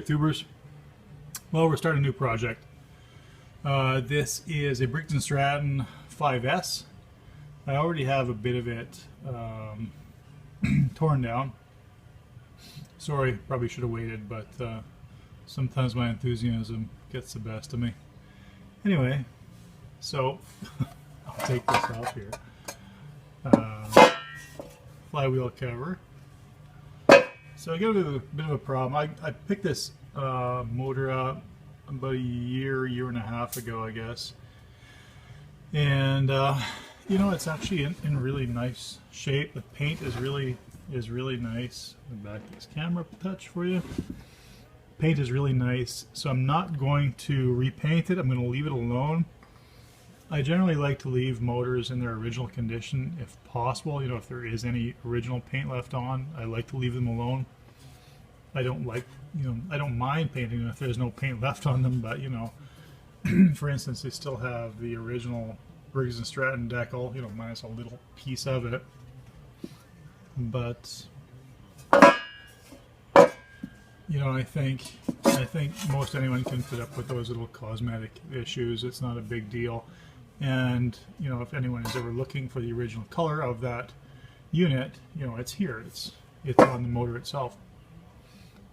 Tubers. Well, we're starting a new project. This is a Briggs and Stratton 5S. I already have a bit of it torn down. Sorry, probably should have waited, but sometimes my enthusiasm gets the best of me. Anyway, so I'll take this off here. Flywheel cover. So I got a bit of a problem. I picked this motor up about a year and a half ago, I guess. And you know, it's actually in really nice shape. The paint is really nice. I'll back this camera up a touch for you. Paint is really nice, so I'm not going to repaint it. I'm going to leave it alone. I generally like to leave motors in their original condition if possible. You know, if there is any original paint left on, I like to leave them alone. I don't like, you know, I don't mind painting them if there's no paint left on them, but you know, for instance, they still have the original Briggs and Stratton decal, you know, minus a little piece of it. But you know, I think most anyone can put up with those little cosmetic issues. It's not a big deal. And you know, if anyone is ever looking for the original color of that unit, you know, it's here. It's on the motor itself.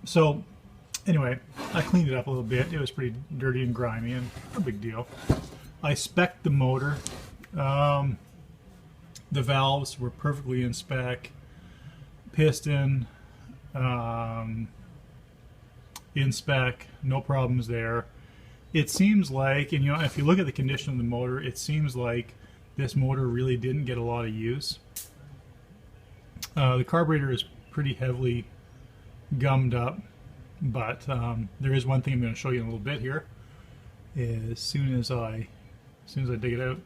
So anyway, I cleaned it up a little bit. It was pretty dirty and grimy, and no big deal. I spec'd the motor. The valves were perfectly in spec. Piston in spec, no problems there. It seems like, and you know, if you look at the condition of the motor, it seems like this motor really didn't get a lot of use. The carburetor is pretty heavily gummed up, but there is one thing I'm going to show you in a little bit here. As soon as I dig it out,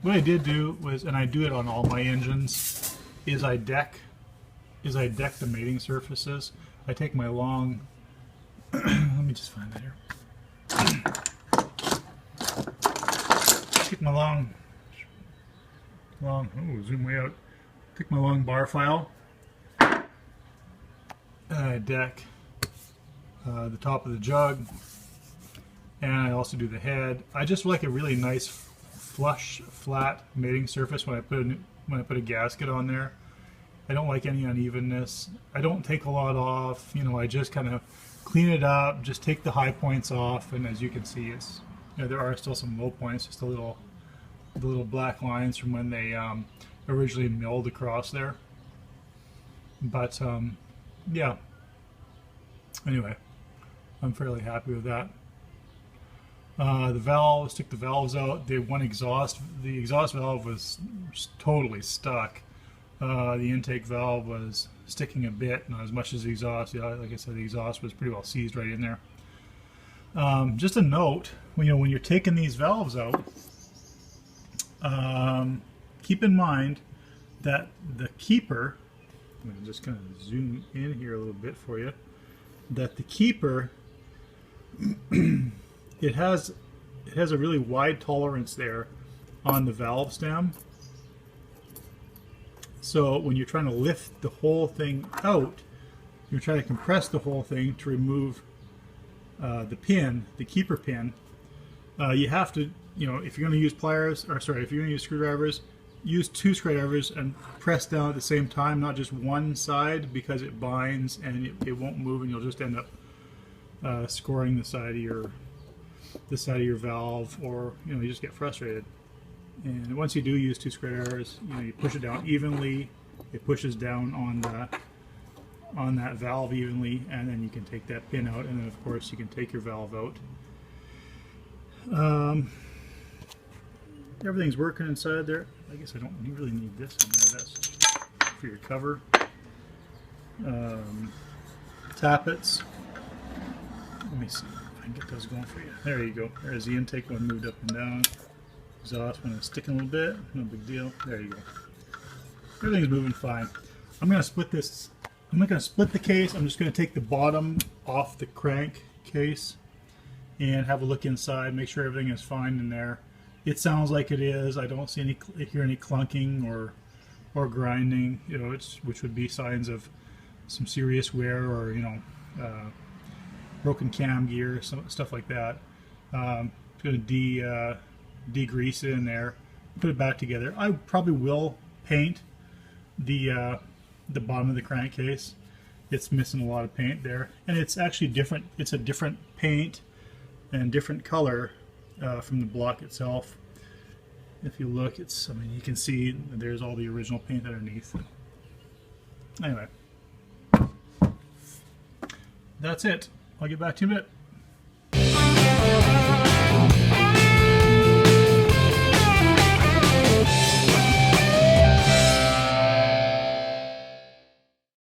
what I did do was, and I do it on all my engines, is I deck the mating surfaces. I take my long, let me just find that here. Take my long, oh, zoom way out. Take my long bar file, and I deck the top of the jug, and I also do the head. I just like a really nice, flush, flat mating surface when I put a gasket on there. I don't like any unevenness. I don't take a lot off. You know, I just kind of clean it up, just take the high points off, and as you can see, it's, you know, there are still some low points, just the little black lines from when they originally milled across there. But yeah. Anyway, I'm fairly happy with that. The valves, took the valves out. The exhaust valve was totally stuck. The intake valve was sticking a bit, not as much as the exhaust. Yeah, like I said, the exhaust was pretty well seized right in there. Just a note, you know, when you're taking these valves out, keep in mind that the keeper, I'm just going to zoom in here a little bit for you, that the keeper, it has a really wide tolerance there on the valve stem. So when you're trying to lift the whole thing out, you're trying to compress the whole thing to remove the pin, the keeper pin. You have to, you know, if you're going to use pliers, or sorry, if you're going to use screwdrivers, use 2 screwdrivers and press down at the same time, not just one side, because it binds and it won't move, and you'll just end up scoring the side of your valve, or you know, you just get frustrated. And once you do use 2 screwdrivers, you know, you push it down evenly. It pushes down on that valve evenly, and then you can take that pin out, and then of course you can take your valve out. Everything's working inside there. I guess I don't really need this in there. That's for your cover. Tappets. Let me see if I can get those going for you. There you go. There's the intake one moved up and down. Exhaust when it's sticking a little bit, no big deal. There you go. Everything's moving fine. I'm going to split this. I'm not going to split the case. I'm just going to take the bottom off the crank case and have a look inside, make sure everything is fine in there. It sounds like it is. I don't see hear any clunking or grinding, you know, which would be signs of some serious wear or, you know, broken cam gear, stuff like that. Going to degrease it in there, put it back together. I probably will paint the bottom of the crankcase. It's missing a lot of paint there, and it's actually different. It's a different paint and different color from the block itself. If you look, I mean, you can see there's all the original paint underneath. Anyway, that's it. I'll get back to you in a bit.